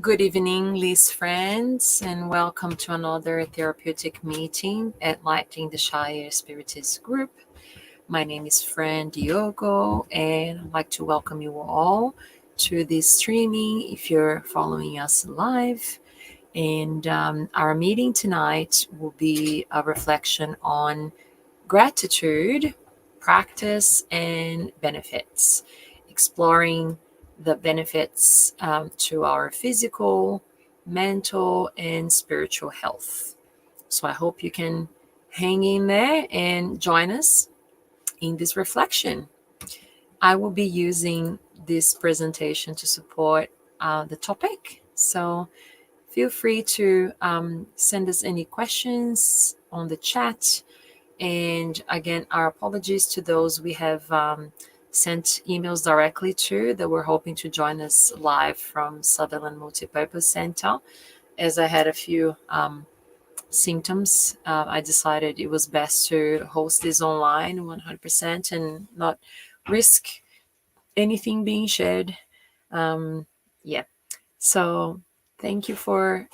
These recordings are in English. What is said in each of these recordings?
Good evening, Liz friends, and welcome to another therapeutic meeting at Lighting the Shire Spiritist Group. My name is Fran Diogo, and I'd like to welcome you all to this streaming if you're following us live. And our meeting tonight will be a reflection on gratitude, practice, and benefits, exploring the benefits to our physical, mental, and spiritual health. So I hope you can hang in there and join us in this reflection. I will be using this presentation to support the topic. So feel free to send us any questions on the chat. And again, our apologies to those we have sent emails directly to that were hoping to join us live from Sutherland Multipurpose Center. As I had a few symptoms, I decided it was best to host this online 100% and not risk anything being shared. Yeah. So thank you for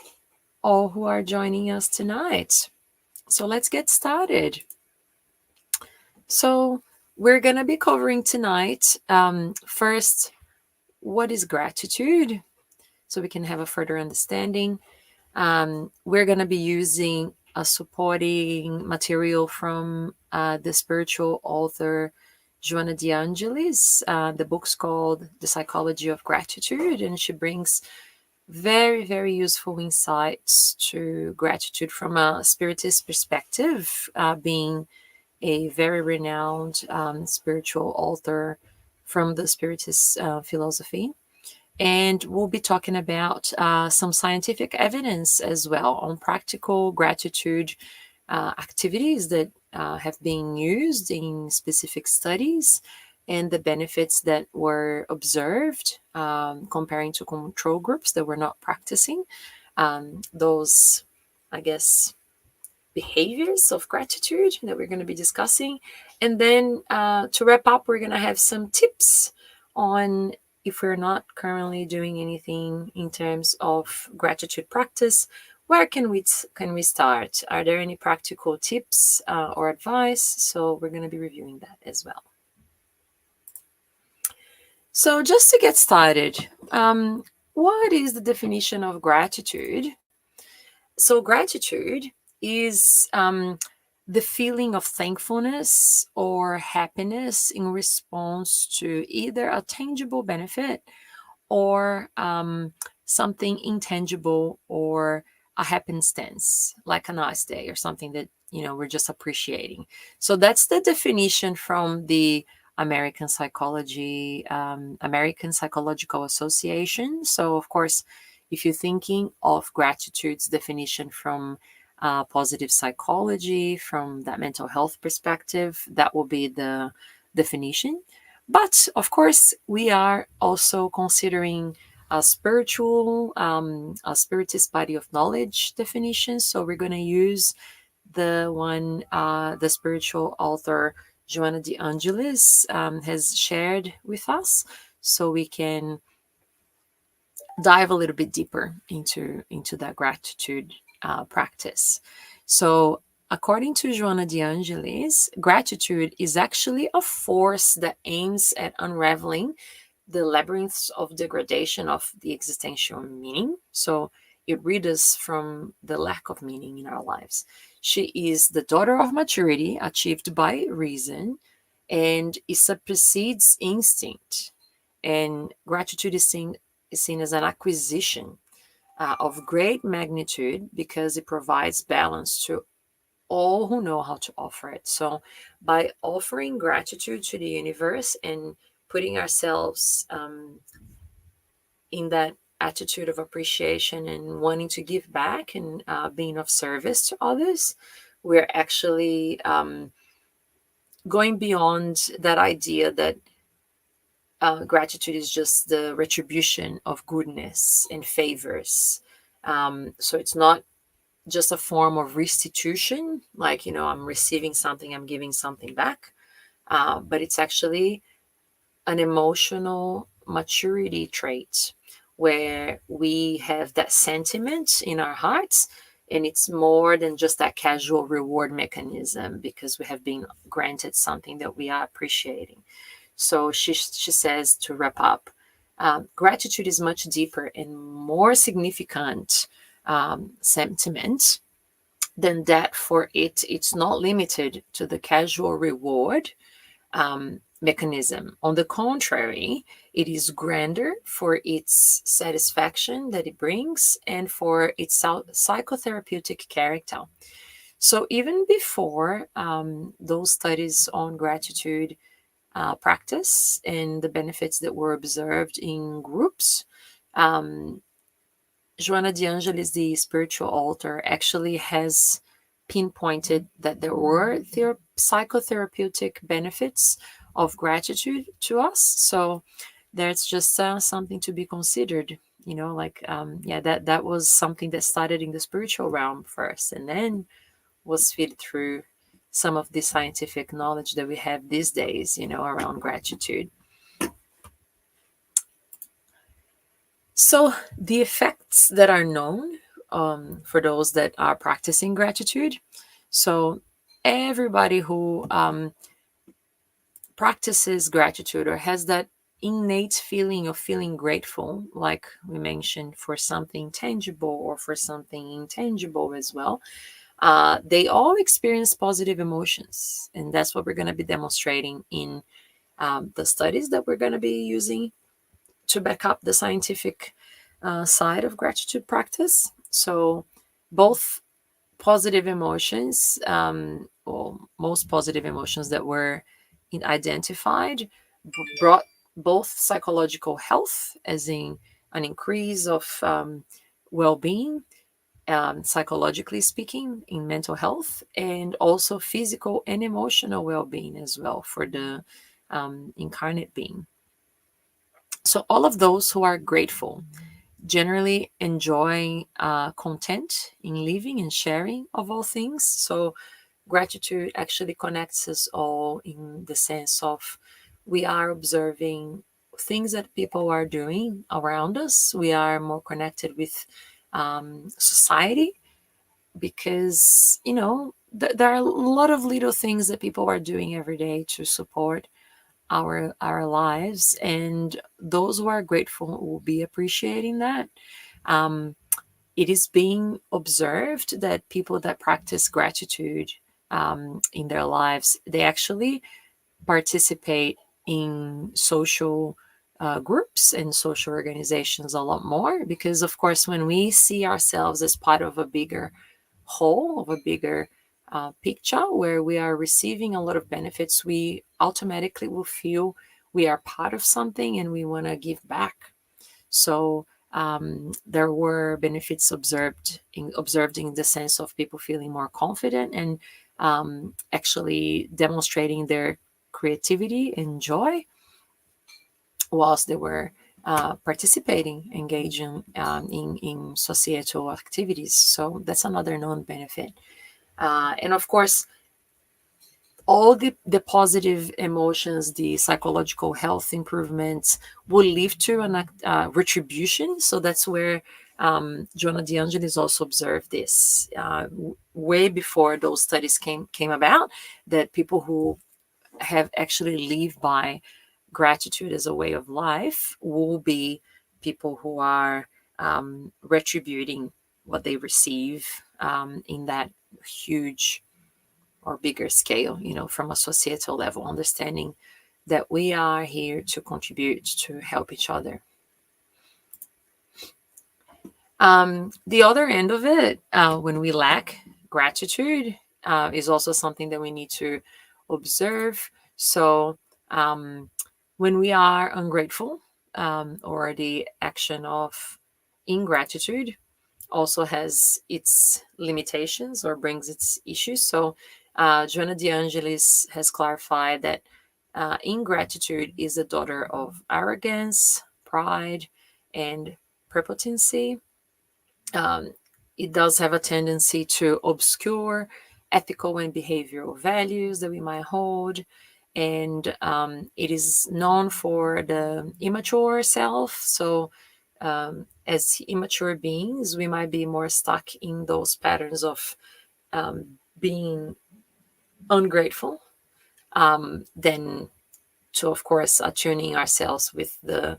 all who are joining us tonight. So let's get started. So we're going to be covering tonight, first, what is gratitude? So we can have a further understanding. We're going to be using a supporting material from the spiritual author Joanna De Angelis. The book's called The Psychology of Gratitude, and she brings very, very useful insights to gratitude from a spiritist perspective, being a very renowned spiritual author from the Spiritist philosophy. And we'll be talking about some scientific evidence as well on practical gratitude activities that have been used in specific studies and the benefits that were observed comparing to control groups that were not practicing those, I guess, behaviors of gratitude that we're going to be discussing. And then to wrap up, we're going to have some tips on if we're not currently doing anything in terms of gratitude practice, where can we start? Are there any practical tips or advice? So we're going to be reviewing that as well. So just to get started, what is the definition of gratitude? So gratitude is the feeling of thankfulness or happiness in response to either a tangible benefit or something intangible or a happenstance, like a nice day or something that we're just appreciating. So that's the definition from the American Psychological Association. So of course, if you're thinking of gratitude's definition from positive psychology, from that mental health perspective, that will be the definition. But of course, we are also considering a spiritist body of knowledge definition. So we're going to use the one the spiritual author Joanna De Angelis has shared with us, so we can dive a little bit deeper into that gratitude practice. So according to Joanna De Angelis, gratitude is actually a force that aims at unraveling the labyrinths of degradation of the existential meaning. So it rids us from the lack of meaning in our lives. She is the daughter of maturity achieved by reason, and it supersedes instinct. And gratitude is seen as an acquisition of great magnitude because it provides balance to all who know how to offer it. So by offering gratitude to the universe and putting ourselves in that attitude of appreciation and wanting to give back and being of service to others, we're actually going beyond that idea that gratitude is just the retribution of goodness and favors. So it's not just a form of restitution, like, I'm receiving something, I'm giving something back. But it's actually an emotional maturity trait where we have that sentiment in our hearts, and it's more than just that casual reward mechanism because we have been granted something that we are appreciating. So she says, to wrap up, gratitude is much deeper and more significant sentiment than that. For it's not limited to the casual reward mechanism. On the contrary, it is grander for its satisfaction that it brings and for its psychotherapeutic character. So, even before those studies on gratitude practice and the benefits that were observed in groups, um, Joanna de Angelis, the spiritual author, actually has pinpointed that there were psychotherapeutic benefits of gratitude to us. So there's just something to be considered. Like yeah, that was something that started in the spiritual realm first, and then was fed through some of the scientific knowledge that we have these days, around gratitude. So, the effects that are known for those that are practicing gratitude. So, everybody who practices gratitude or has that innate feeling of feeling grateful, like we mentioned, for something tangible or for something intangible as well, they all experience positive emotions. And that's what we're going to be demonstrating in the studies that we're going to be using to back up the scientific side of gratitude practice. So, both positive emotions, or most positive emotions that were identified, brought both psychological health, as in an increase of well being, psychologically speaking, in mental health, and also physical and emotional well being as well for the incarnate being. So, all of those who are grateful generally enjoy content in living and sharing of all things. So, gratitude actually connects us all in the sense of we are observing things that people are doing around us. We are more connected with society because, there are a lot of little things that people are doing every day to support our lives, and those who are grateful will be appreciating that. um, it is being observed that people that practice gratitude in their lives, they actually participate in social groups and social organizations a lot more, because of course when we see ourselves as part of a bigger whole, of a bigger picture where we are receiving a lot of benefits, we automatically will feel we are part of something and we want to give back. So there were benefits observed in the sense of people feeling more confident and actually demonstrating their creativity and joy whilst they were participating, engaging in societal activities. So that's another known benefit. And of course, all the positive emotions, the psychological health improvements will lead to an retribution. So that's where Joanna de Angelis also observed this way before those studies came about, that people who have actually lived by gratitude as a way of life will be people who are retributing what they receive in that huge or bigger scale, from a societal level, understanding that we are here to contribute to help each other. The other end of it, when we lack gratitude, is also something that we need to observe. So, when we are ungrateful, or the action of ingratitude also has its limitations or brings its issues. So, Joanna de Angelis has clarified that ingratitude is a daughter of arrogance, pride, and prepotency. Um, it does have a tendency to obscure ethical and behavioral values that we might hold. And it is known for the immature self. So, as immature beings, we might be more stuck in those patterns of being ungrateful than to, of course, attuning ourselves with the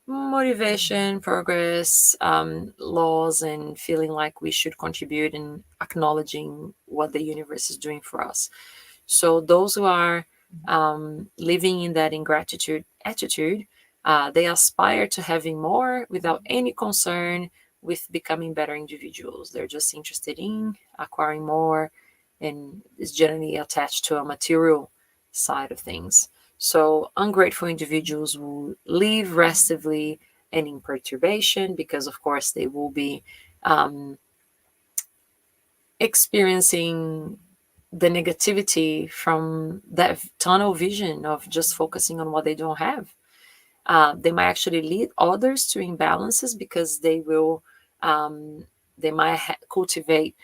motivation, progress, laws, and feeling like we should contribute and acknowledging what the universe is doing for us. So those who are living in that ingratitude attitude, they aspire to having more without any concern with becoming better individuals. They're just interested in acquiring more and is generally attached to a material side of things. So ungrateful individuals will live restively and in perturbation because, of course, they will be um, experiencing the negativity from that tunnel vision of just focusing on what they don't have. They might actually lead others to imbalances because they might cultivate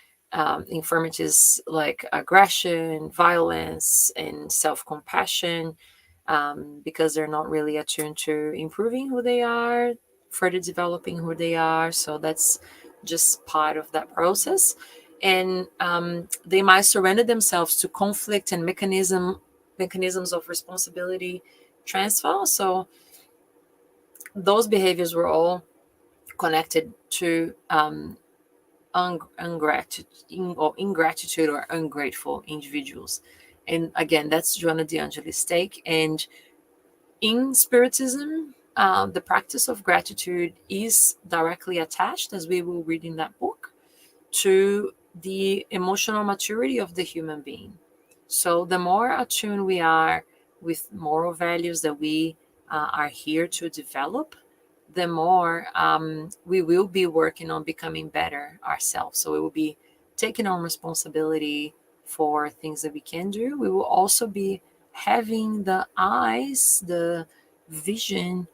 infirmities like aggression, violence, and self-compassion because they're not really attuned to improving who they are, further developing who they are. So that's just part of that process. And they might surrender themselves to conflict and mechanisms of responsibility transfer. So those behaviors were all connected to ingratitude or ungrateful individuals. And again, that's Joanna de Angelis' take. And in Spiritism, the practice of gratitude is directly attached, as we will read in that book, to the emotional maturity of the human being. So the more attuned we are with moral values that we are here to develop, the more we will be working on becoming better ourselves. So we will be taking on responsibility for things that we can do. We will also be having the eyes, the vision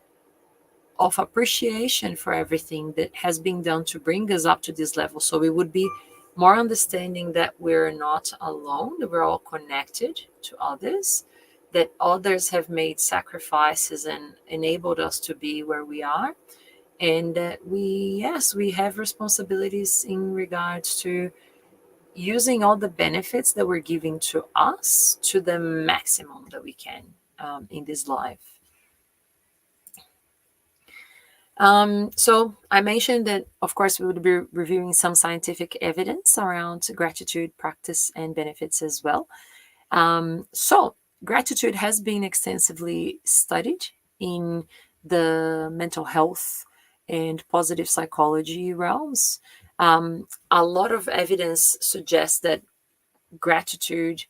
of appreciation for everything that has been done to bring us up to this level. So we would be more understanding that we're not alone, that we're all connected to others, that others have made sacrifices and enabled us to be where we are, and that yes, we have responsibilities in regards to using all the benefits that we're giving to us to the maximum that we can in this life. So I mentioned that, of course, we would be reviewing some scientific evidence around gratitude practice and benefits as well. So gratitude has been extensively studied in the mental health and positive psychology realms. A lot of evidence suggests that gratitude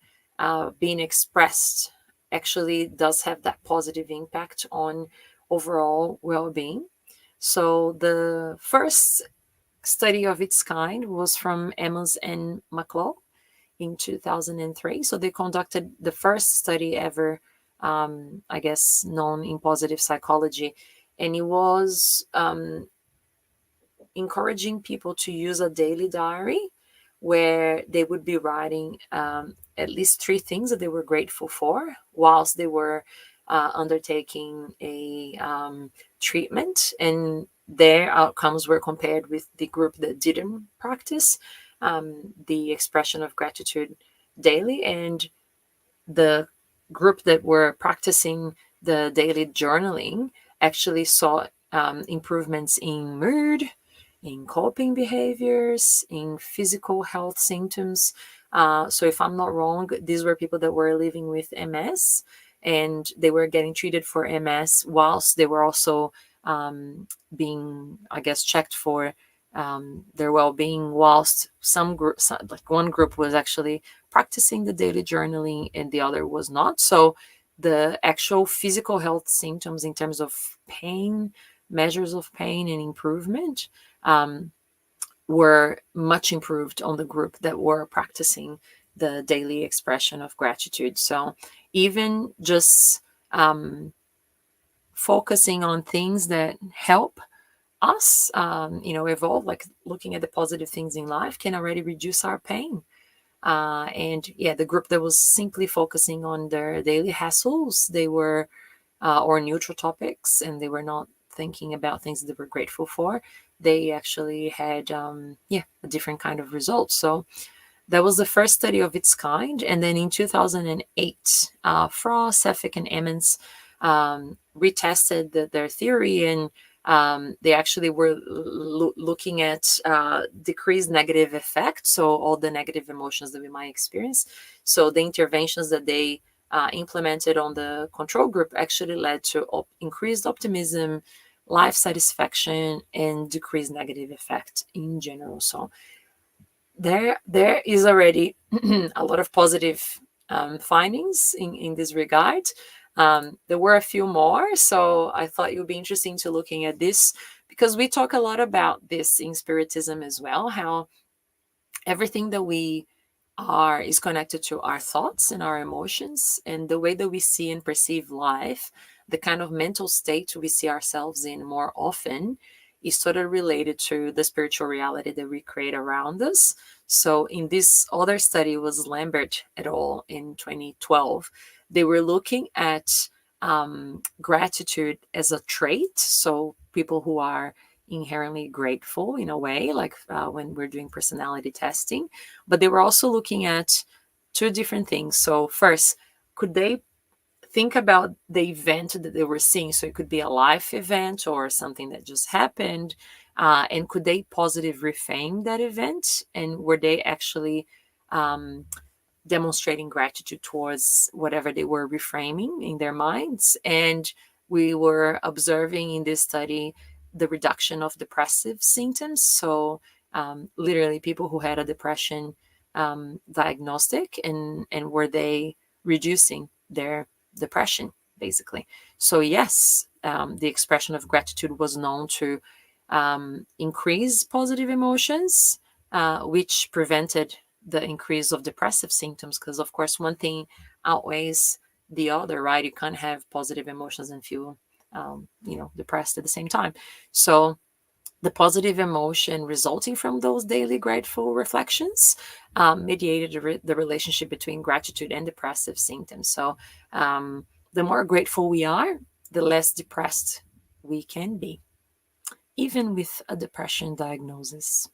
being expressed actually does have that positive impact on overall well-being. So the first study of its kind was from Emmons and McClough in 2003. So they conducted the first study ever, I guess, known in positive psychology. And it was encouraging people to use a daily diary where they would be writing at least three things that they were grateful for whilst they were undertaking a treatment. And their outcomes were compared with the group that didn't practice the expression of gratitude daily. And the group that were practicing the daily journaling actually saw improvements in mood, in coping behaviors, in physical health symptoms. So, if I'm not wrong, these were people that were living with MS and they were getting treated for MS whilst they were also being, I guess, checked for their well-being. Whilst some group, like one group, was actually practicing the daily journaling and the other was not. So, the actual physical health symptoms in terms of pain, measures of pain, and improvement were much improved on the group that were practicing the daily expression of gratitude. So even just focusing on things that help us, evolve, like looking at the positive things in life, can already reduce our pain. And yeah, the group that was simply focusing on their daily hassles, they were or neutral topics, and they were not thinking about things they were grateful for, they actually had a different kind of result. So that was the first study of its kind. And then in 2008, Frost, Sefik, and Emmons retested their theory, and they actually were looking at decreased negative effects, so all the negative emotions that we might experience. So the interventions that they implemented on the control group actually led to increased optimism, life satisfaction, and decreased negative effect in general. So there is already a lot of positive findings in this regard. There were a few more, so I thought it would be interesting to looking at this, because we talk a lot about this in Spiritism as well, how everything that we are is connected to our thoughts and our emotions, and the way that we see and perceive life, the kind of mental state we see ourselves in more often, is sort of related to the spiritual reality that we create around us. So in this other study, was Lambert et al. In 2012, they were looking at gratitude as a trait. So people who are inherently grateful in a way, like when we're doing personality testing, but they were also looking at two different things. So first, could they think about the event that they were seeing? So it could be a life event or something that just happened, and could they positive reframe that event, and were they actually demonstrating gratitude towards whatever they were reframing in their minds? And we were observing in this study the reduction of depressive symptoms. So literally people who had a depression diagnostic, and were they reducing their depression, basically. So yes, the expression of gratitude was known to increase positive emotions, which prevented the increase of depressive symptoms, because of course one thing outweighs the other, right? You can't have positive emotions and feel depressed at the same time. So the positive emotion resulting from those daily grateful reflections mediated the relationship between gratitude and depressive symptoms. So the more grateful we are, the less depressed we can be, even with a depression diagnosis.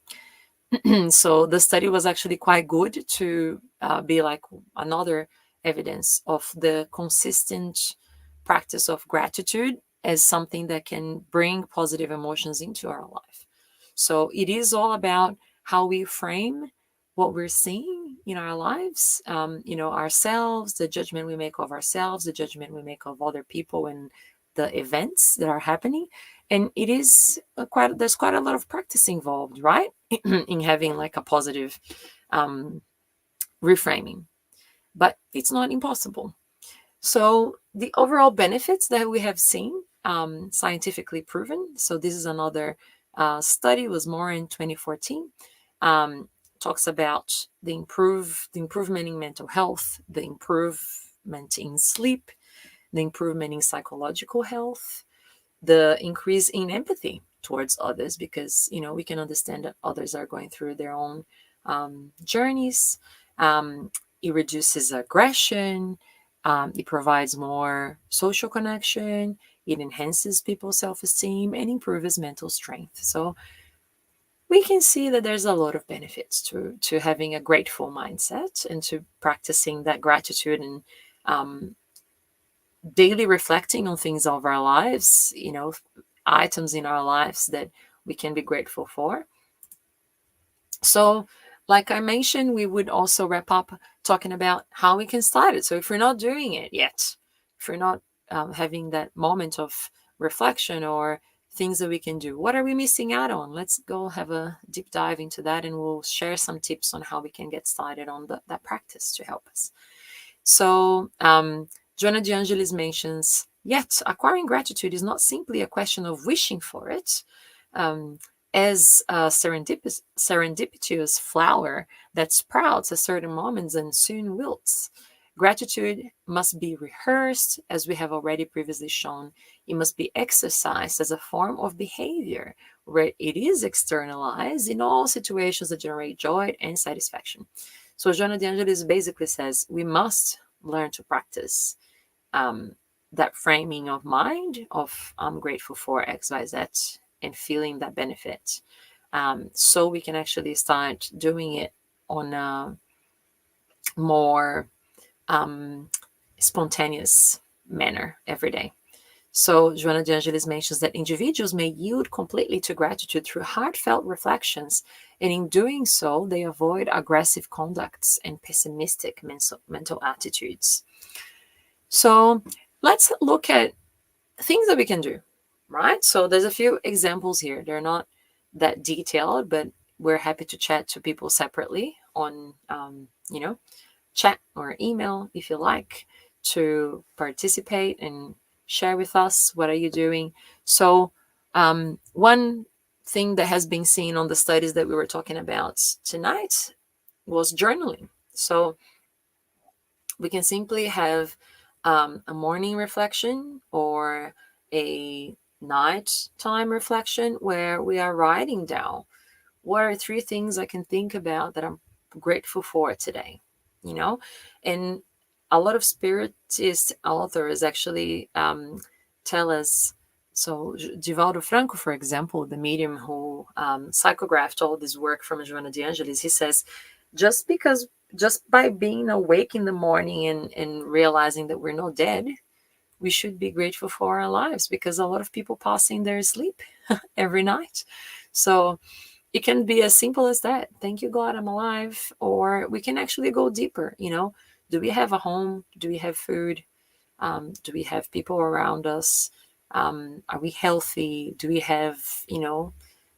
So the study was actually quite good to be like another evidence of the consistent practice of gratitude as something that can bring positive emotions into our life. So it is all about how we frame what we're seeing in our lives, ourselves, the judgment we make of ourselves, the judgment we make of other people and the events that are happening. And it is there's quite a lot of practice involved, right? In having like a positive reframing, but it's not impossible. So the overall benefits that we have seen, scientifically proven. So this is another study, was more in 2014. Talks about the improvement in mental health, the improvement in sleep, the improvement in psychological health, the increase in empathy towards others, because we can understand that others are going through their own journeys. It reduces aggression. It provides more social connection. It enhances people's self-esteem and improves mental strength. So we can see that there's a lot of benefits to having a grateful mindset and to practicing that gratitude, and daily reflecting on things of our lives, items in our lives that we can be grateful for. So, like I mentioned, we would also wrap up talking about how we can start it. So if we're not doing it yet, if we're not having that moment of reflection or things that we can do, what are we missing out on? Let's go have a deep dive into that, and we'll share some tips on how we can get started on that practice to help us. So Joanna de Angelis mentions, yet acquiring gratitude is not simply a question of wishing for it. As a serendipitous flower that sprouts at certain moments and soon wilts. Gratitude must be rehearsed, as we have already previously shown. It must be exercised as a form of behavior, where it is externalized in all situations that generate joy and satisfaction. So Joanna de Angelis basically says we must learn to practice that framing of mind of I'm grateful for XYZ and feeling that benefit. So we can actually start doing it on a more um, spontaneous manner every day. So, Joana de Angelis mentions that individuals may yield completely to gratitude through heartfelt reflections, and in doing so, they avoid aggressive conducts and pessimistic mental attitudes. So, let's look at things that we can do, right? So, there's a few examples here. They're not that detailed, but we're happy to chat to people separately on, chat or email if you like to participate and share with us what are you doing. So one thing that has been seen on the studies that we were talking about tonight was journaling. So we can simply have a morning reflection or a nighttime reflection where we are writing down what are three things I can think about that I'm grateful for today, you know? And a lot of spiritist authors actually tell us. So, Divaldo Franco, for example, the medium who psychographed all this work from Joana de Angelis, he says, just by being awake in the morning and realizing that we're not dead, we should be grateful for our lives because a lot of people passing their sleep every night. So, it can be as simple as that. Thank you, God, I'm alive. Or we can actually go deeper. Do we have a home? Do we have food? Do we have people around us? Are we healthy? Do we have,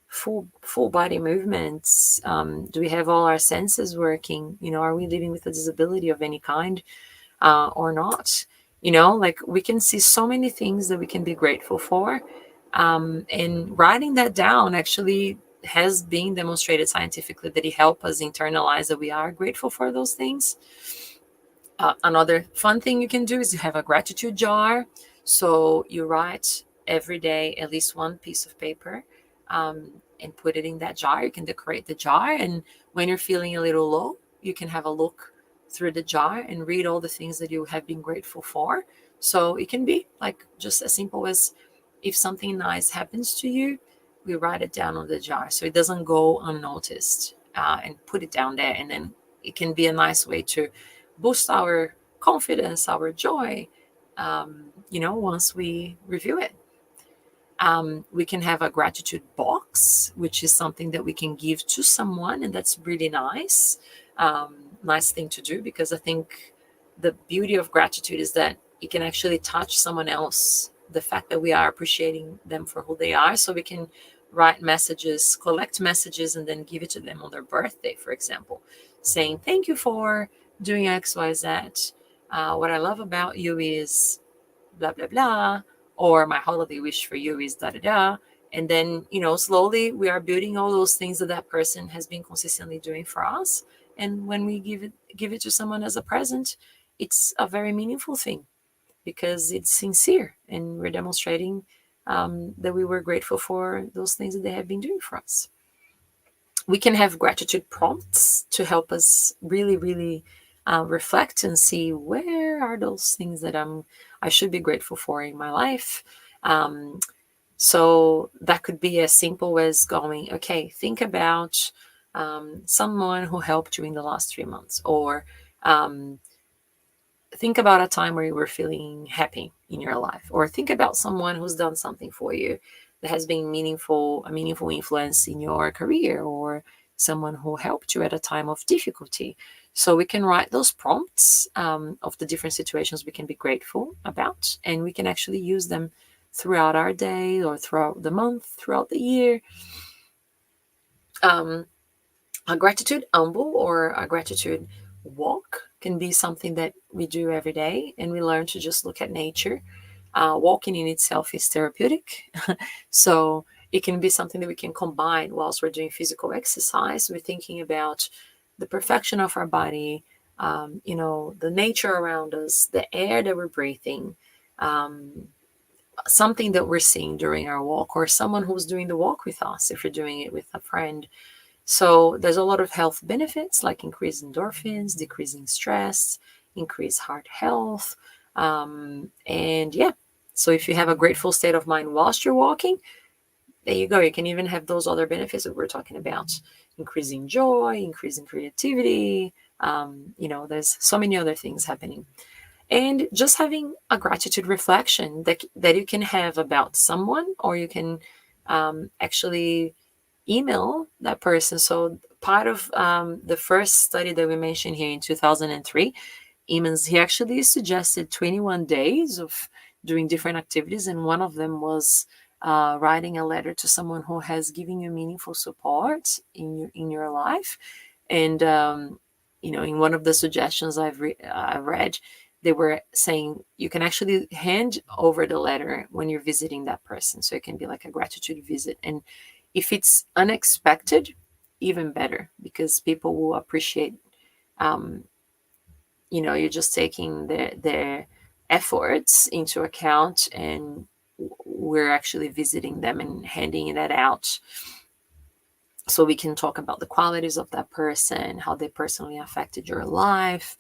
full body movements? Do we have all our senses working? Are we living with a disability of any kind or not? Like we can see so many things that we can be grateful for. And writing that down actually has been demonstrated scientifically that it helps us internalize that we are grateful for those things. Another fun thing you can do is you have a gratitude jar. So you write every day at least one piece of paper and put it in that jar. You can decorate the jar. And when you're feeling a little low, you can have a look through the jar and read all the things that you have been grateful for. So it can be like just as simple as if something nice happens to you, we write it down on the jar so it doesn't go unnoticed and put it down there. And then it can be a nice way to boost our confidence, our joy, once we review it. We can have a gratitude box, which is something that we can give to someone, and that's really nice. Nice thing to do because I think the beauty of gratitude is that it can actually touch someone else. The fact that we are appreciating them for who they are, so we can write messages, collect messages, and then give it to them on their birthday, for example, saying thank you for doing X, Y, Z. What I love about you is blah blah blah, or my holiday wish for you is da da da. And then slowly we are building all those things that that person has been consistently doing for us. And when we give it to someone as a present, it's a very meaningful thing because it's sincere and we're demonstrating that we were grateful for those things that they have been doing for us. We can have gratitude prompts to help us really, really reflect and see where are those things that I should be grateful for in my life. So that could be as simple as going, okay, think about someone who helped you in the last 3 months, or think about a time where you were feeling happy in your life, or think about someone who's done something for you that has been a meaningful influence in your career, or someone who helped you at a time of difficulty. So we can write those prompts of the different situations we can be grateful about, and we can actually use them throughout our day or throughout the month, throughout the year. A gratitude umble or a gratitude walk can be something that we do every day, and we learn to just look at nature. Walking in itself is therapeutic. So it can be something that we can combine whilst we're doing physical exercise. We're thinking about the perfection of our body, the nature around us, the air that we're breathing, something that we're seeing during our walk, or someone who's doing the walk with us if you're doing it with a friend. So there's a lot of health benefits like increased endorphins, decreasing stress, increased heart health. And yeah, so if you have a grateful state of mind whilst you're walking, there you go. You can even have those other benefits that we're talking about: increasing joy, increasing creativity. There's so many other things happening. And just having a gratitude reflection that you can have about someone, or you can actually email that person. So part of the first study that we mentioned here in 2003, Emmons, he actually suggested 21 days of doing different activities, and one of them was writing a letter to someone who has given you meaningful support in your life. And in one of the suggestions I've read, they were saying you can actually hand over the letter when you're visiting that person, so it can be like a gratitude visit. And if it's unexpected, even better, because people will appreciate um, you're just taking their efforts into account, and we're actually visiting them and handing that out, so we can talk about the qualities of that person, how they personally affected your life,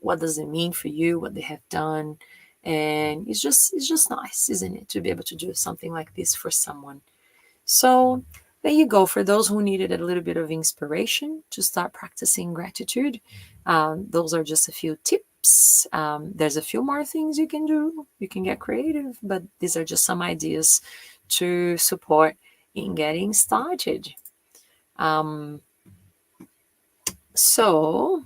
what does it mean for you, what they have done. And it's just nice, isn't it, to be able to do something like this for someone. So there you go. For those who needed a little bit of inspiration to start practicing gratitude, those are just a few tips. There's a few more things you can do. You can get creative, but these are just some ideas to support in getting started. Um, so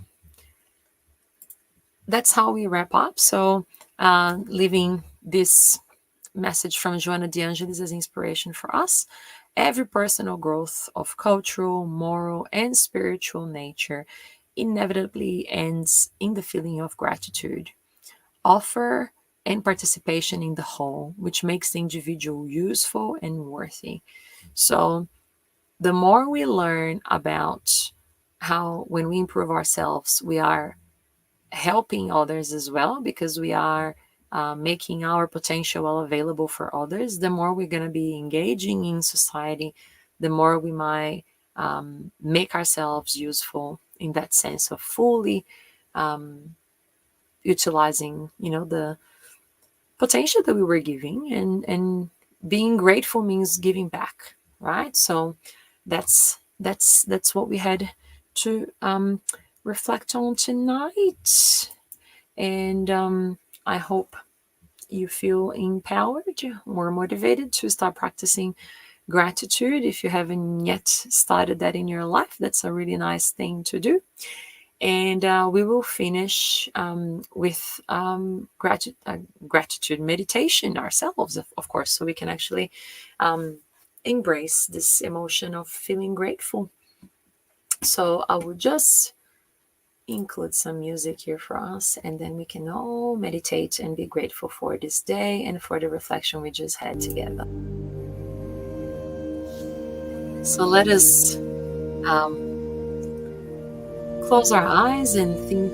that's how we wrap up. So leaving this message from Joanna De Angelis as inspiration for us. Every personal growth of cultural, moral, and spiritual nature inevitably ends in the feeling of gratitude, offer, and participation in the whole, which makes the individual useful and worthy. So, the more we learn about how, when we improve ourselves, we are helping others as well, because we are making our potential available for others, the more we're going to be engaging in society, the more we might make ourselves useful in that sense of fully utilizing, the potential that we were giving. And being grateful means giving back, right? So that's what we had to reflect on tonight. And I hope you feel empowered or motivated to start practicing gratitude. If you haven't yet started that in your life, that's a really nice thing to do. And we will finish with gratitude meditation ourselves, of course, so we can actually embrace this emotion of feeling grateful. So I will just include some music here for us, and then we can all meditate and be grateful for this day and for the reflection we just had together. So let us close our eyes and think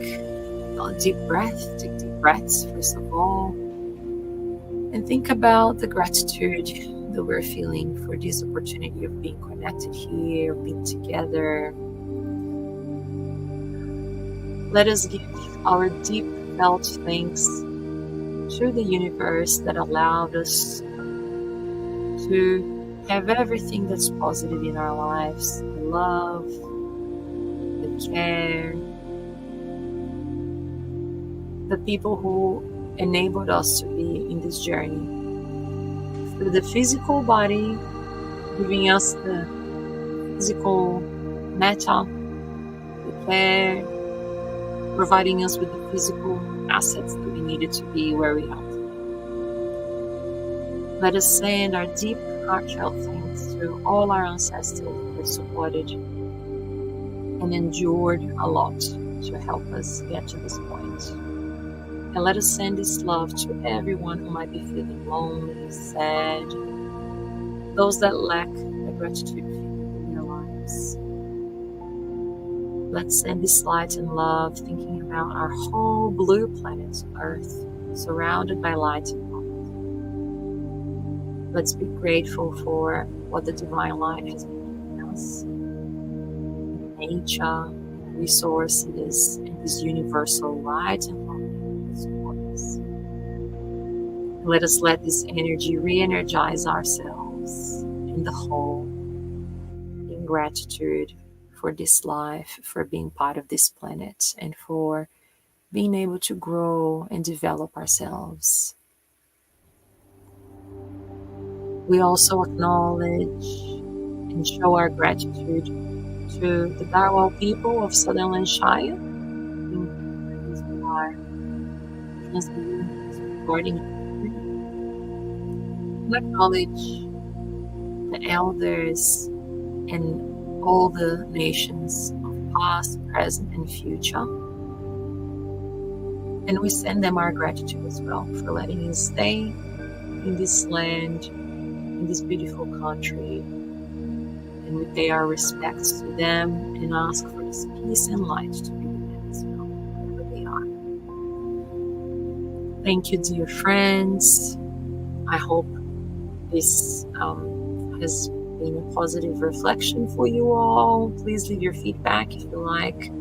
a deep breath. Take deep breaths, first of all, and think about the gratitude that we're feeling for this opportunity of being connected here, being together. Let us give our deep felt thanks to the universe that allowed us to have everything that's positive in our lives: the love, the care, the people who enabled us to be in this journey. Through the physical body, giving us the physical matter, the care, providing us with the physical assets that we needed to be where we are. Let us send our deep, heartfelt thanks to all our ancestors who have supported and endured a lot to help us get to this point. And let us send this love to everyone who might be feeling lonely, sad, those that lack the gratitude in their lives. Let's send this light and love, thinking about our whole blue planet, Earth, surrounded by light and love. Let's be grateful for what the divine light has been giving us, nature, resources, and this universal light and love that supports us. Let us let this energy re-energize ourselves in the whole, in gratitude for this life, for being part of this planet, and for being able to grow and develop ourselves. We also acknowledge and show our gratitude to the Darwal people of Sutherland Shire, in whose we are transmitting this recording. We acknowledge the elders and all the nations of past, present, and future. And we send them our gratitude as well for letting us stay in this land, in this beautiful country. And we pay our respects to them and ask for this peace and light to be with them as well, wherever they are. Thank you, dear friends. I hope this has been a positive reflection for you all. Please leave your feedback if you like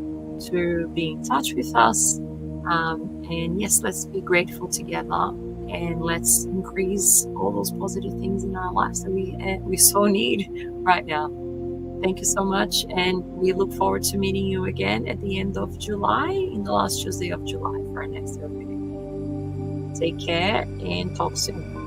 to be in touch with us. And yes, let's be grateful together, and let's increase all those positive things in our lives that we so need right now. Thank you so much, and we look forward to meeting you again at the end of July, in the last Tuesday of July, for our next therapeutic. Take care and talk soon.